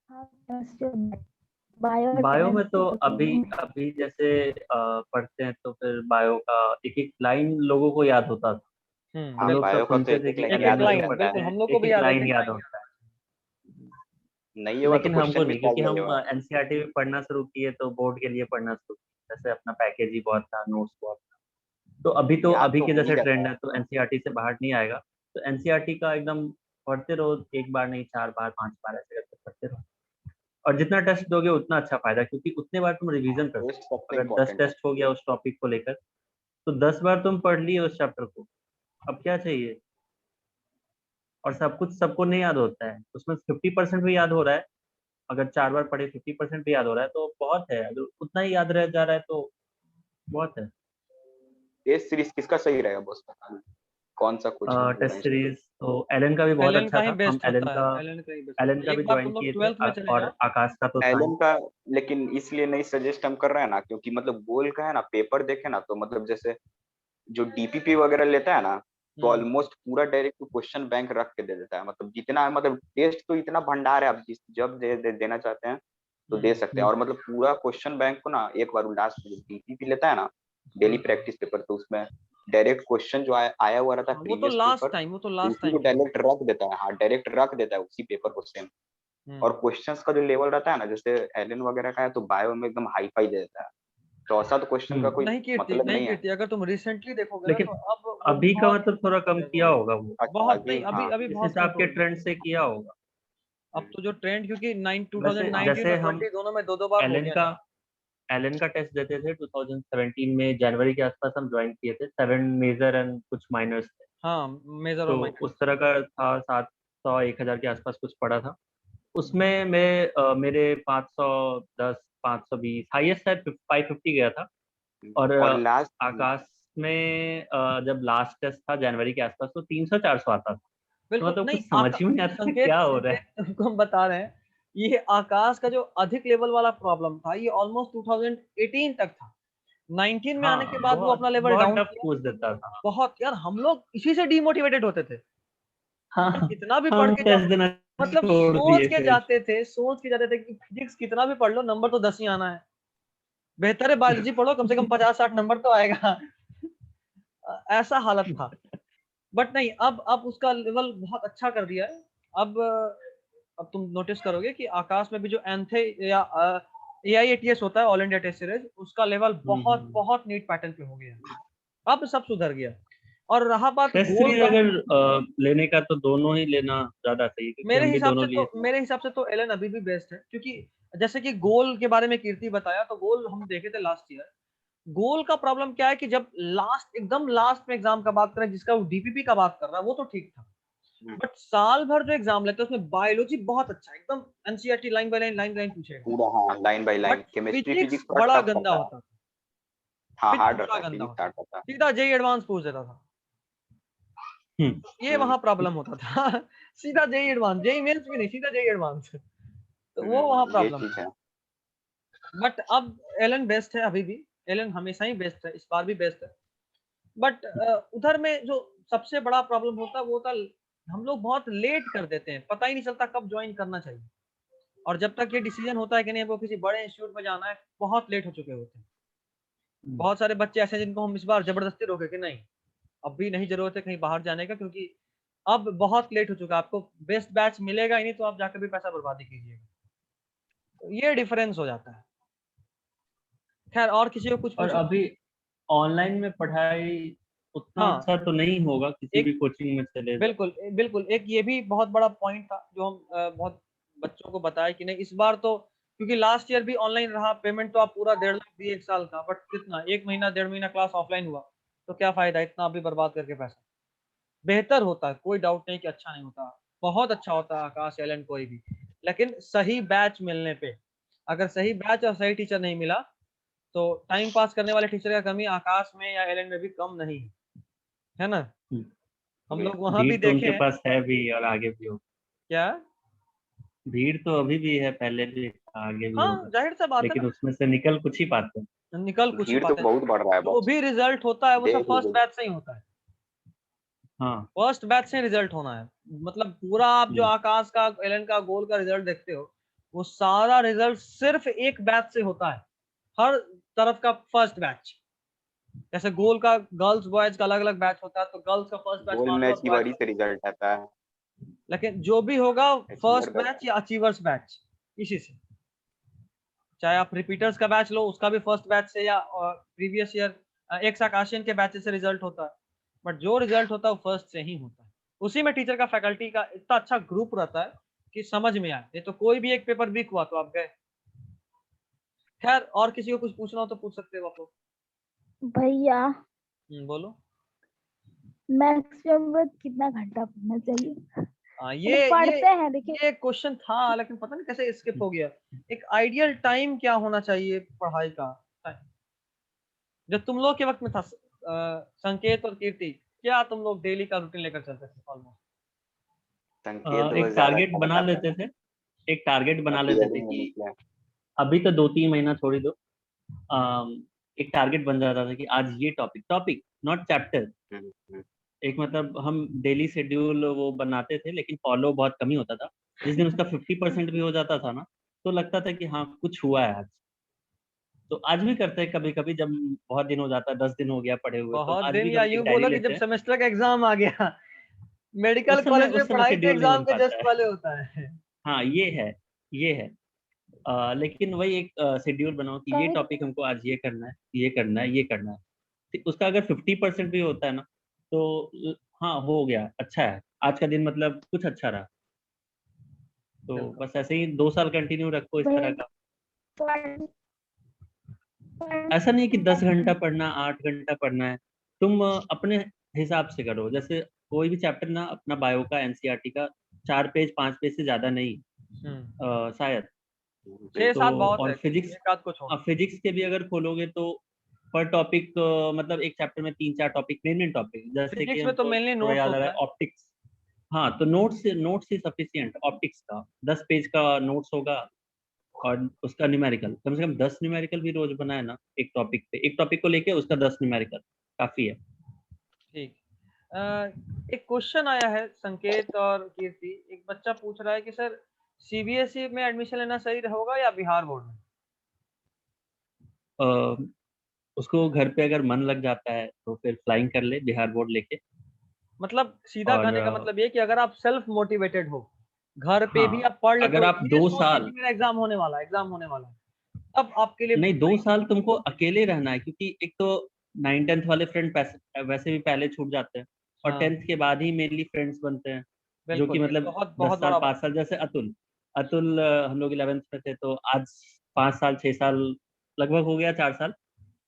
हाँ केमिस्ट्री, बायो और बायो में केमिस्ट्री तो तो अभी तीनों अभी जैसे पढ़ते हैं तो फिर बायो का एक एक लाइन लोगों को याद होता था। हम हाँ लोग बिल्कुल। बायो सब का तो सुनते एक थे एक कि लाइन एक-एक याद केमिस्ट्री नहीं लाइन, रहता बिल्कुल है। हम लोग को एक भी एक याद है, लाइन एक-एक याद लाइन याद होता है। नहीं होगा तो लेकिन हमको क्वेश्चन भी नहीं, सॉल्व क्योंकि नहीं हम होगा। एनसीईआरटी में पढ़ना शुरू किए तो बोर्ड के लिए पढ़ना शुरू किए, जैसे अपना पैकेज ही बहुत था, नोट्स बहुत था। तो याद अभी तो के हो ही जैसे जाता ट्रेंड है। है तो एनसीईआरटी से बाहर नहीं आएगा। तो एनसीईआरटी का एकदम पढ़ते रहो, एक बार नहीं 4 बार 5 बार ऐसे करके पढ़ते रहो, और जितना टेस्ट दोगे उतना अच्छा फायदा, क्योंकि उतने बार तुम रिवीजन कर टेस्ट सकते हो। सबसे अगर 10 इम्पोर्टेंट है। टेस्ट हो गया उस टॉपिक को लेकर तो 10 बार तुम पढ़ लिए उस चैप्टर को, अब क्या चाहिए? और सब कुछ सबको नहीं याद होता है, उसमें 50% भी याद हो रहा है। अगर 4 बार पढ़े 50% भी याद हो रहा है तो बहुत है, अगर उतना ही याद रह जा रहा है तो बहुत है। टेस्ट सीरीज किसका सही रहेगा बॉस, बता दो। कौन सा कोचिंग टेस्ट रेफरेंस ले? सीरीज तो एलन का भी बहुत एलन का अच्छा ही था, हम बेस्ट होता है, एलन का ही बेस्ट एलन होता है। का भी एक बार ज्वाइन तुम लोग किए थे 12th में चले और जाओ। आकाश का तो था ही। एलन का लेकिन इसलिए नहीं सजेस्ट हम कर रहे हैं ना, क्योंकि मतलब गोल का है ना, पेपर देखे ना तो मतलब जैसे जो डीपीपी वगैरह लेता है ना, तो हुँ। ऑलमोस्ट पूरा डायरेक्ट क्वेश्चन बैंक रख के दे देता है, मतलब जितना मतलब टेस्ट तो इतना भंडार है, आप जब देना चाहते हैं तो दे सकते हैं। और मतलब पूरा क्वेश्चन बैंक को ना एक बार लास्ट में डीपीपी लेता है ना, डेली प्रैक्टिस पेपर, तो उसमें डायरेक्ट क्वेश्चन जो आया हुआ रहता है हाँ, प्रीवियस पेपर, वो तो तो लास्ट उसी को टाइम की बात डायरेक्ट रख देता है। हाँ डायरेक्ट रख देता है उसी पेपर को सेम। है। और हुँ। क्वेश्चंस का जो लेवल रहता है ना, जैसे एलन वगैरह का है तो बायो में एकदम हाई फाई दे देता है, चौसा तो क्वेश्चन का कोई मतलब नहीं नहीं है। कीर्ति, अगर तुम रिसेंटली देखोगे ना लेकिन तो अब वो अभी का बहुत मतलब थोड़ा कम किया होगा वो, अच्छा बहुत नहीं, अभी अभी हाँ। अभी इस बहुत हिसाब के कंट्रोल में है। ट्रेंड से किया होगा। अब तो जो ट्रेंड, क्योंकि वैसे 2019 जैसे और हम 20 दोनों में 2-2 बार हो एलन गया का था। एलन का टेस्ट देते थे 2017 में, जनवरी के आसपास हम ज्वाइन किए थे, 7 मेजर एंड कुछ माइनर्स थे। हाँ, मेजर तो और माइनर। उस तरह का था, 700 1000 के आसपास कुछ पड़ा था। उसमें मेरे 510 520 हाईएस्ट शायद 550 गया था। और और लास्ट आकाश में जब लास्ट टेस्ट था जनवरी के आसपास तो 300 400 आता था। तो बिल्कुल मतलब नहीं, कुछ समझ ही नहीं आता संकेत क्या हो रहा संकेत है। तुमको हम बता रहे हैं, ये आकाश का जो अधिक लेवल वाला प्रॉब्लम था, ये ऑलमोस्ट 2018 तक था। 19 में आने के हाँ, बाद वो बहुत अपना लेवल बहुत डाउन टफ किया। पूछ देता था। बहुत यार, हम लोग इसी से डिमोटिवेटेड होते थे। हाँ, हम कितना भी पढ़ हम के जाओ, टेस्ट देना मतलब छोड़ दिए फिर। सोच के जाते थे कि फिजिक्स कितना भी पढ़ लो, नंबर तो 10 ही आना है। बेहतर है बायोलॉजी पढ़ो, कम से कम 50-60 नंबर तो आएगा। ऐसा हालत था। बट नहीं, अब उसका लेवल बहुत अच्छा कर दिया है। अब तुम नोटिस करोगे कि आकाश में भी जो एंथे या AIATS होता है, ऑल इंडिया टेस्ट सीरीज, उसका लेवल बहुत बहुत नीट पैटर्न पे हो गया। अब सब सुधर गया। और रहा बात टेस्ट गोल सीरीज का, अगर लेने का तो दोनों ही लेना ज्यादा सही है, क्योंकि मेरे हम भी हिसाब दोनों से लिए तो मेरे हिसाब से तो एलन अभी भी बेस्ट है, क्योंकि जैसे कि गोल के बारे में कीर्ति बताया, तो गोल हम देखे थे लास्ट ईयर। गोल का प्रॉब्लम क्या है कि जब एकदम लास्ट में एग्जाम का बात करें, जिसका वो DPP का बात कर रहा है, वो तो ठीक था। बट साल भर जो एग्जाम लेते हैं उसमें बायोलॉजी बहुत अच्छा, एकदम NCERT लाइन बाय लाइन पूछेगा पूरा, हाँ, line by line. But chemistry physics physics थोड़ा बड़ा टफ गंदा होता है। होता था। हाँ, फिजिक्स हार्ड बड़ा रहता है, गंदा फिजिक्स होता हार्ड था, रहता है। सीधा JEE एडवांस पूछ देता था। ये वहां प्रॉब्लम होता था। सीधा JEE एडवांस, JEE मेंस भी नहीं, सीधा JEE एडवांस। तो वो वहां ये प्रॉब्लम चीज था। है। बट अब एलन बेस्ट है, अभी भी एलन हमेशा ही बेस्ट है, इस बार भी बेस्ट है। बट उधर में जो सबसे बड़ा प्रॉब्लम होता है वो होता, हम लोग बहुत लेट कर देते हैं, पता ही नहीं चलता कब ज्वाइन करना चाहिए। और जब तक ये डिसीजन होता है कि नहीं वो किसी बड़े इंस्टीट्यूट में जाना है, बहुत लेट हो चुके होते हैं। बहुत सारे बच्चे ऐसे हैं जिनको हम इस बार जबरदस्ती रोके कि नहीं, अब भी नहीं जरूरत है कहीं बाहर जाने का, क्योंकि अब बहुत लेट हो चुका है, आपको बेस्ट बैच मिलेगा ही नहीं, तो आप जाकर भी पैसा बर्बादी कीजिएगा। तो ये डिफरेंस हो जाता है। खैर, और किसी को कुछ और पूछना? अभी ऑनलाइन में पढ़ाई उतना हाँ, अच्छा तो नहीं होगा किसी भी एक कोचिंग में चले जाओ। बिल्कुल एक ये भी बहुत बड़ा पॉइंट था जो हम बहुत बच्चों को बताया कि नहीं, इस बार तो क्योंकि लास्ट ईयर भी ऑनलाइन रहा, पेमेंट तो आप पूरा 1.5 लाख दिए 1 साल का, बट कितना 1 महीना 1.5 महीना क्लास ऑफलाइन हुआ, तो क्या फायदा इतना अभी बर्बाद करके पैसा। बेहतर होता है, कोई डाउट नहीं कि अच्छा नहीं होता, बहुत अच्छा होता है आकाश, एलन, कोई भी, लेकिन सही बैच मिलने पे। अगर सही बैच और सही टीचर नहीं मिला, तो टाइम पास करने वाले टीचर का कमी आकाश में या एलन में भी कम नहीं है ना। हम लोग वहां भीड़ भी तो देखे उनके हैं। पास है भी और आगे भी होगा। क्या? भीड़ तो अभी भी है, पहले भी था, आगे भी हाँ, होगा, जाहिर सा बात है लेकिन ना, उसमें से निकल कुछ ही पाते हैं। निकल कुछ ही भीड़ तो पाते हैं। बहुत बढ़ रहा है जो बस। भी रिजल्ट होता है वो सब देख फर्स्ट लीजिए। बैच से ही होता है। हाँ। फर्स्ट बैच से रिजल्ट होना है, मतलब पूरा आप जो हम्म। आकाश का, एलन का, गोल का रिजल्ट देखते हो, वो सारा रिजल्ट सिर्फ एक बैच से होता है, हर तरफ का फर्स्ट बैच। जैसे गोल का गर्ल्स बॉयज का अलग अलग बैच होता है, तो गर्ल्स का फर्स्ट बैच गोल मान में लो और बॉयज अचीवरी का, से रिजल्ट आता है। लेकिन जो भी होगा अचीवर फर्स्ट का। बैच या अचीवर्स बैच, इसी से। चाहे आप रिपीटर्स का बैच लो, उसका भी फर्स्ट बैच से या प्रीवियस ईयर एक आकाशियन के बैच से रिजल्ट होता है, बट जो रिजल्ट होता है वो फर्स्ट से ही होता है। उसी में टीचर का, फैकल्टी का इतना अच्छा ग्रुप रहता है कि समझ में आए, नहीं तो कोई भी एक पेपर वीक हुआ तो आप गए। खैर, और किसी को कुछ पूछना हो तो पूछ सकते हो आप लोग। भैया बोलो। मैक्सिमम कितना घंटा पढ़ना चाहिए? ये पढ़ते हैं, देखिए ये एक क्वेश्चन था, लेकिन पता नहीं कैसे स्किप हो गया। एक आइडियल टाइम क्या होना चाहिए पढ़ाई का? जब तुम लोग के वक्त में था, संकेत और कीर्ति, क्या तुम लोग डेली का रूटीन लेकर चलते थे ऑलमोस्ट? संकेत एक बस ज्यादा टारगेट अच्छा बना बताता लेते थे, एक टारगेट है। बना अब लेते थे ईयरिंग में कि निकला है। अभी तो 2-3 महीना छोड़ दो, एक टारगेट बन जाता था कि आज ये टॉपिक टॉपिक नॉट चैप्टर। हम्म। एक मतलब हम डेली शेड्यूल वो बनाते थे, लेकिन फॉलो बहुत कम ही होता था। जिस दिन उसका 50% भी हो जाता था ना, तो लगता था कि हाँ कुछ हुआ है आज। तो आज भी करते हैं कभी कभी, जब बहुत दिन हो जाता है, 10 दिन हो गया पढ़े हुए, तो बहुत आज दिन, भी या हम एक यूं डायरी बोलो कि लेते जब हैं। सेमेस्टर का एग्जाम आ गया। मेडिकल कॉलेज में उस समय पढ़ाई तो शेड्यूल नहीं एग्जाम बन के पाता जस्ट है। पहले होता है। हाँ ये है। लेकिन वही एक शेड्यूल बनाओ कि ये कभी टॉपिक हमको आज ये करना है, ये करना है, ये करना है। तो उसका अगर 50% भी होता है ना, तो हाँ हो गया, अच्छा है, आज का दिन मतलब कुछ अच्छा रहा। तो बिल्कुल। बस ऐसे ही 2 साल कंटिन्यू रखो इस तरह भैया का। पढ़- ऐसा नहीं कि 10 घंटा पढ़ना, 8 घंटा पढ़ना है। तुम अपने हिसाब से करो, जैसे कोई भी चैप्टर ना, अपना बायो का, एनसीईआरटी का 4 पेज 5 पेज से ज्यादा नहीं, शायद। 6-7 तो बहुत और है, फिजिक्स, एक आध को छोड़। फिजिक्स के भी अगर खोलोगे तो पर टॉपिक, मतलब एक चैप्टर में 3-4 टॉपिक, मेन टॉपिक, जैसे कि फिजिक्स में तो हमको मेनली थोड़ा नोट्स याद आ रहा होता है है। ऑप्टिक्स। हाँ, तो नोट्स ही सफिशियंट ऑप्टिक्स का, 10 पेज का नोट्स होगा। और उसका न्यूमेरिकल, कम से कम 10 न्यूमेरिकल भी रोज बनाए ना, एक टॉपिक पे, एक टॉपिक को लेके उसका 10 न्यूमेरिकल काफी है। ठीक। एक क्वेश्चन आया है संकेत और कीर्ति, एक बच्चा पूछ रहा है कि सर CBSE में एडमिशन लेना सही होगा या बिहार बोर्ड में? उसको घर पे अगर मन लग जाता है तो फिर फ्लाइंग कर ले बिहार बोर्ड लेके। मतलब सीधा और कहने का मतलब ये कि अगर आप सेल्फ मोटिवेटेड हो, घर पे भी हाँ, आप पढ़ लेते अगर हो, आप ये 2 सोच के साल कि मेरा एग्जाम होने वाला है, एग्जाम होने वाला है, तब आपके लिए नहीं 2 साल तुमको अकेले रहना है, क्योंकि एक तो 9th-10th वाले फ्रेंड वैसे भी पहले छूट जाते हैं, और हाँ 10th के बाद ही मेनली फ्रेंड्स बनते हैं, जो कि बिल्कुल, ये मतलब बहुत 10 बहुत साल बड़ा 5 साल, जैसे अतुल अतुल हम लोग 11th में थे तो आज 5 साल 6 साल लगभग हो गया, 4 साल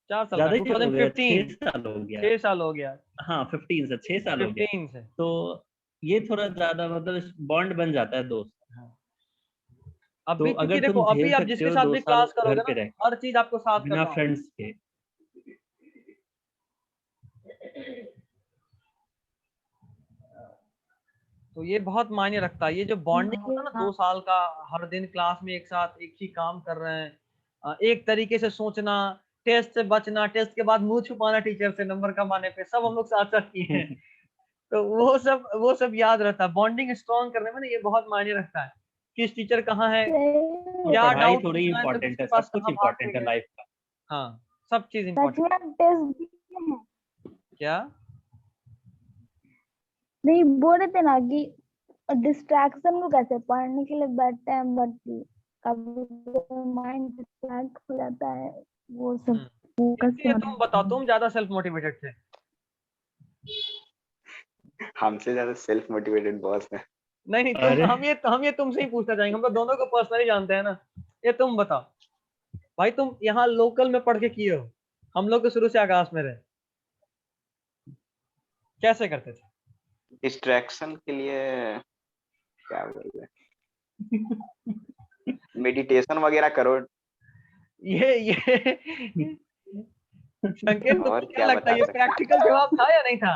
4 साल का ज्यादा ही हो गया, 2015 6 साल हो गया। 6 साल हो गया, हाँ 15 से 6 साल हो गया, 15 से। तो ये थोड़ा ज्यादा मतलब बॉन्ड बन जाता है दोस्त। हाँ। तो अभी क्योंकि अगर देखो तुम अभी झेल आप सकते जिसके हो साथ 2 भी साल क्लास घर करोगे पे ना, रह हर चीज आपको साथ बिना करना होगा। फ्रेंड्स के, तो ये बहुत मायने रखता है, ये जो बॉन्डिंग होता है ना 2 साल का, हर दिन क्लास में एक साथ एक ही काम कर रहे हैं, एक तरीके से सोचना, टेस्ट से बचना, टेस्ट के बाद मुंह छुपाना टीचर से नंबर कमाने पे, सब हम लोग साथ साथ किए हैं। तो वो सब याद रहता है, बॉन्डिंग स्ट्रॉन्ग करने में ना ये बहुत मायने रखता है, किस टीचर कहाँ है, तो क्या पढ़ाई डाउट थोड़ी पूछना है तो इम्पोर्टेंट किसके है, पास सब कुछ कहाँ भाग के इम्पोर्टेंट है गए। लाइफ का। हाँ, सब चीज सच इम्पोर्टेंट। में हम टेस्ट दिए हैं। क्या? नहीं बोल रहे थे ना कि डिस्ट्रैक्शन को कैसे पढ़ने के लिए बैठते हैं, बट कभी माइंड डिस्ट्रैक्ट हो जाता है, वो सब फोकस इसलिए तुम बताओ, तुम ज्यादा सेल्फ मोटिवेटेड थे? हमसे ज्यादा सेल्फ मोटिवेटेड बॉस है। नहीं नहीं, अरे हम ये तुमसे ही पूछना चाहेंगे, हम लोग दोनों को पर्सनली जानते हैं ना। ये तुम बताओ भाई, तुम यहाँ लोकल में पढ़ के किए हो, हम लोग तो शुरू से आकाश में रहे, कैसे करते थे? डिस्ट्रैक्शन के लिए क्या बोलते हैं, मेडिटेशन वगैरह करो। ये संकेत, और तुमको क्या क्या लगता है बता ये सकते हैं। प्रैक्टिकल जवाब था या नहीं था?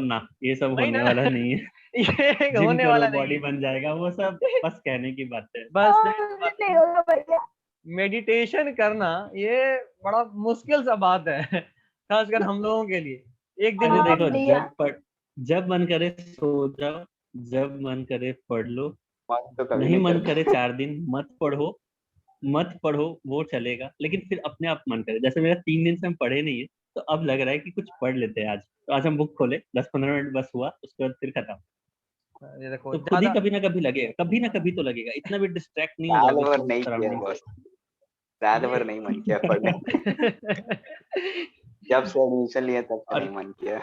ना, ये सब नहीं होने ना। वाला नहीं है। ये जिम होने करो वाला नहीं बॉडी है। बन जाएगा, वो सब बस कहने की बात है। बस नहीं होगा भैया। मेडिटेशन करना ये बड़ा मुश्किल सा बात है, खासकर हम लोगों के लिए। एक दिन अरे में हाँ देखो, भैया। जब मन करे सो जाओ, जब मन करे पढ़ लो, बात तो कभी नहीं नहीं मन करे करते। 4 दिन मत पढ़ो वो चलेगा, लेकिन फिर अपने आप मन करे, जैसे मेरा 3 दिन से हम पढ़े नहीं है, तो अब लग रहा है कि कुछ पढ़ लेते हैं आज, तो आज हम बुक खोले 10-15 मिनट बस हुआ, उसके बाद फिर खत्म। ये देखो तो खुद ही ज्यादा कभी ना कभी लगेगा, कभी ना कभी तो लगेगा, इतना भी डिस्ट्रैक्ट नहीं हो साल जाओगे भर नहीं किया सराउंडिंग बॉस, साल ये भर नहीं मन किया पढ़ने। जब से एडमिशन लिया तब से और नहीं मन किया।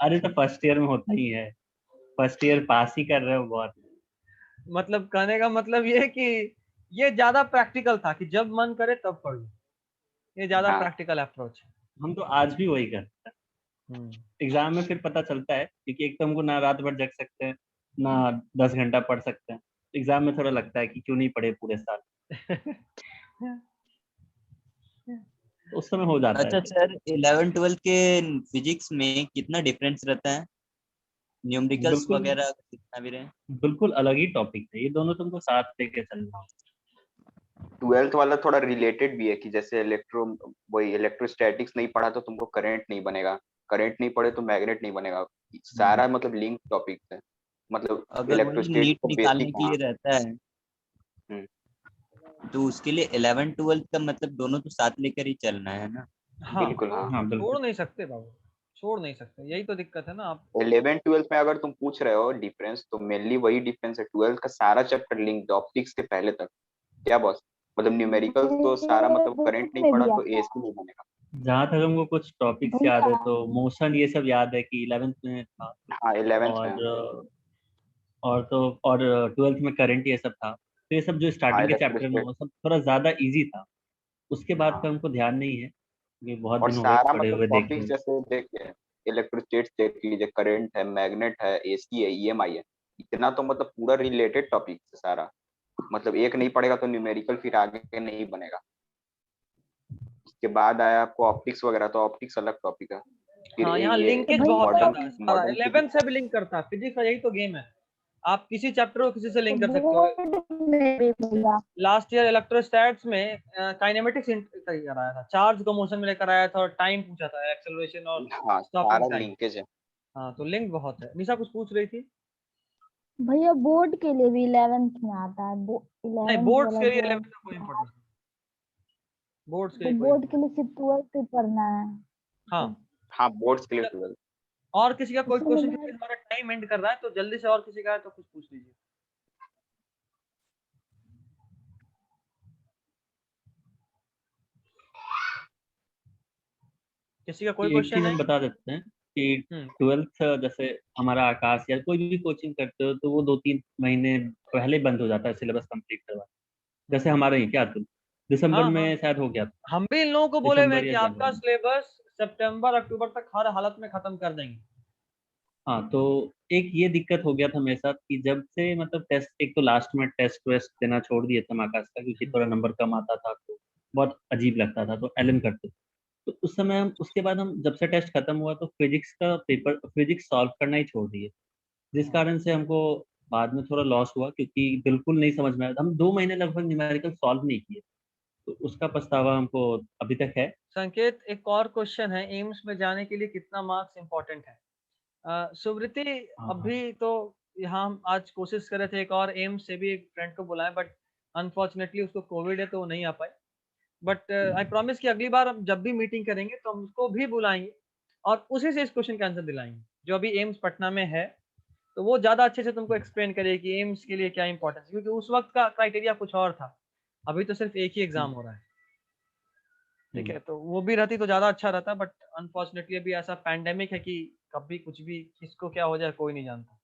अरे तो फर्स्ट ईयर में होता ही है, फर्स्ट ईयर पास ही कर रहे हो बहुत। मतलब कहने का मतलब ये है कि ये ज्यादा प्रैक्टिकल था कि जब मन करे तब पढ़ लो, ये ज्यादा हाँ प्रैक्टिकल अप्रोच है। हम तो आज भी वही करते हैं। एग्जाम में फिर पता चलता है, क्योंकि एक तो हमको ना रात भर जग सकते हैं, ना 10 घंटा पढ़ सकते हैं, एग्जाम में थोड़ा लगता है कि क्यों नहीं पढ़े पूरे साल, तो उस समय हो जाता है अच्छा फिर। सर, 11th-12th के फिजिक्स में कितना डिफरेंस रहता है? न्यूमेरिकल्स बिल्कुल वगैरह कितना भी रहे? बिल्कुल अलग ही टॉपिक है, ये दोनों तुमको साथ लेके चलना होगा। 12th वाला थोड़ा रिलेटेड भी है कि जैसे वही इलेक्ट्रोस्टैटिक्स नहीं पढ़ा तो तुमको करंट नहीं बनेगा, करंट नहीं पढ़े तो मैग्नेट नहीं बनेगा, सारा मतलब लिंक टॉपिक है, मतलब अगर वही इलेक्ट्रोस्टैटिक्स नीट का निकालने बेसिक। के लिए रहता है हम्म, तो उसके लिए 11th-12th का मतलब दोनों तो साथ लेकर ही चलना है ना? हाँ बिल्कुल हाँ। हाँ छोड़ बिल्कुल। नहीं सकते बाबू, छोड़ नहीं सकते, यही तो दिक्कत है ना आप। 11th-12th में अगर तुम पूछ रहे हो डिफरेंस, तो मेनली वही डिफरेंस है, 12th का सारा चैप्टर लिंक ऑप्टिक्स के पहले तक। क्या बॉस, मतलब न्यूमेरिकल तो सारा मतलब करंट नहीं में पढ़ा भी तो आता एसी नहीं बनेगा। जहाँ तक हमको कुछ टॉपिक्स याद भैया। है, तो मोशन ये सब याद है कि 11th में था, हाँ 11th में। और और 12th में करंट ये सब था, तो ये सब जो हाँ स्टार्टिंग के चैप्टर में इलेक्ट्रोस्टैटिक्स। वो सब थोड़ा ज्यादा इजी था। उसके बाद हाँ का हमको ध्यान नहीं है, ये बहुत और दिन हो गए सारा पढ़े मतलब हुए देखे टॉपिक्स हुए। जैसे देखिए, इलेक्ट्रोस्टैटिक्स देख लीजिए, करंट है, मैग्नेट है, एसी है, ईएमआई है, इतना तो मतलब पूरा रिलेटेड टॉपिक है सारा, मतलब एक नहीं पढ़ेगा तो न्यूमेरिकल फिर आगे नहीं बनेगा। उसके बाद आया आपको ऑप्टिक्स वगैरह, तो ऑप्टिक्स अलग टॉपिक है। फिर हाँ, यहाँ ये तो लिंकेज बहुत भैया ज्यादा है सारा, मॉडर्न 11 फिजिक्स। से भी लिंक करता है, फिजिक्स का यही तो गेम है, आप किसी चैप्टर को किसी से लिंक कर सकते हो। बोर्ड में भी भैया। लास्ट ईयर इलेक्ट्रोस्टैट्स में काइनेमेटिक्स कराया था, चार्ज को मोशन में लेकर आया था और टाइम पूछा था, एक्सेलरेशन और हाँ स्टॉपिंग सारा टाइम। लिंकेज है। हाँ तो लिंक बहुत है। निशा कुछ पूछ रही थी? भैया बोर्ड के लिए भी 11th में आता है, नहीं, 11th बोर्ड्स वाला के लिए जो 11 का कोई इम्पोर्टेंस नहीं। बोर्ड्स के तो लिए कोई बोर्ड के लिए सिर्फ 12th ही पढ़ना है। हाँ हाँ बोर्ड्स के लिए 12। और किसी का कोई इसीलिए क्वेश्चन, मैं क्योंकि हमारा टाइम एंड कर रहा है तो जल्दी से, और किसी का है तो कुछ पूछ लीजिए। किसी का कोई एक चीज क्वेश्चन है? हम बता देते हैं कि हम्म 12th जैसे हमारा आकाश या कोई भी कोचिंग करते हो तो वो 2-3 महीने पहले बंद हो जाता है सिलेबस कंप्लीट करवा। जैसे हमारे ही क्या तुम दिसंबर हाँ हाँ, में शायद हो गया था, हम भी इन लोगों को बोले हुए हैं दिसंबर कि या आपका जनवरी। सिलेबस सितंबर अक्टूबर तक हर हालत में खत्म कर देंगे। हाँ तो एक ये दिक्कत हो गया था मेरे साथ कि जब से मतलब टेस्ट, एक तो लास्ट में टेस्ट वेस्ट देना छोड़ दिए थे आकाश का, क्योंकि थोड़ा नंबर कम आता था तो बहुत अजीब लगता था, तो एलन करते। तो उस समय हम, उसके बाद हम जब से टेस्ट खत्म हुआ तो फिजिक्स का पेपर, फिजिक्स सॉल्व करना ही छोड़ दिए, जिस कारण से हमको बाद में थोड़ा लॉस हुआ, क्योंकि बिल्कुल नहीं समझ में आया। हम 2 महीने लगभग न्यूमेरिकल सॉल्व नहीं किए, तो उसका पछतावा हमको अभी तक है। संकेत, एक और क्वेश्चन है, एम्स में जाने के लिए कितना मार्क्स इंपॉर्टेंट है? सुवृति, हाँ हाँ। अभी तो यहाँ हम आज कोशिश कर रहे थे एक और एम्स से भी एक फ्रेंड को बुलाएं, बट अनफॉर्चुनेटली उसको कोविड है तो वो नहीं आ पाए। बट आई प्रॉमिस कि अगली बार हम जब भी मीटिंग करेंगे तो हम उसको भी बुलाएंगे और उसी से इस क्वेश्चन का आंसर दिलाएंगे, जो अभी एम्स पटना में है। तो वो ज़्यादा अच्छे से तुमको एक्सप्लेन करेगी कि एम्स के लिए क्या इंपॉर्टेंस है, क्योंकि उस वक्त का क्राइटेरिया कुछ और था, अभी तो सिर्फ एक ही एग्जाम हो रहा है। ठीक है, तो वो भी रहती तो ज़्यादा अच्छा रहता, बट अनफॉर्चुनेटली अभी ऐसा पैंडेमिक है कि कभी कुछ भी किसको क्या हो जाए कोई नहीं जानता।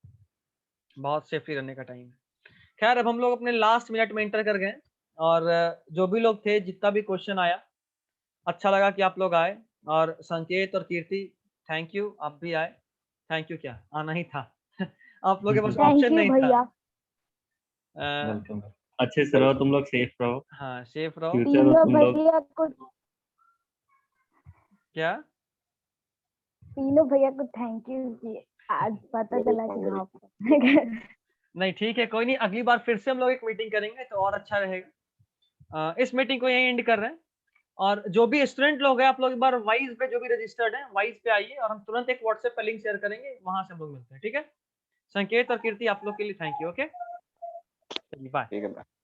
बहुत सेफ्टी रहने का टाइम है। खैर, अब हम लोग अपने लास्ट मिनट में एंटर कर गए और जो भी लोग थे, जितना भी क्वेश्चन आया, अच्छा लगा कि आप लोग आए। और संकेत और कीर्ति, थैंक यू, आप भी आए। थैंक यू क्या, आना ही था। आप लोगों के पास थैंक ऑप्शन यू नहीं था। भैया। वेलकम। अच्छे से रहो तुम लोग, सेफ रहो, हाँ, सेफ रहो। फ्यूचर हो तीनों तुम लोग। भैया को क्या? तीनों भैया को थैंक यू कि आज पता चला कि हाँ नहीं, ठीक है, कोई नहीं, अगली बार फिर से हम लोग एक मीटिंग करेंगे तो और अच्छा रहेगा। इस मीटिंग को यहीं एंड कर रहे हैं। और जो भी स्टूडेंट लोग हैं, आप लोग एक बार वाइज पे, जो भी रजिस्टर्ड हैं, वाइज पे आइए और हम तुरंत एक व्हाट्सएप पे लिंक शेयर करेंगे, वहां से हम लोग मिलते हैं। ठीक है, संकेत और कीर्ति, आप लोग के लिए थैंक यू। Okay, bye. ठीक है।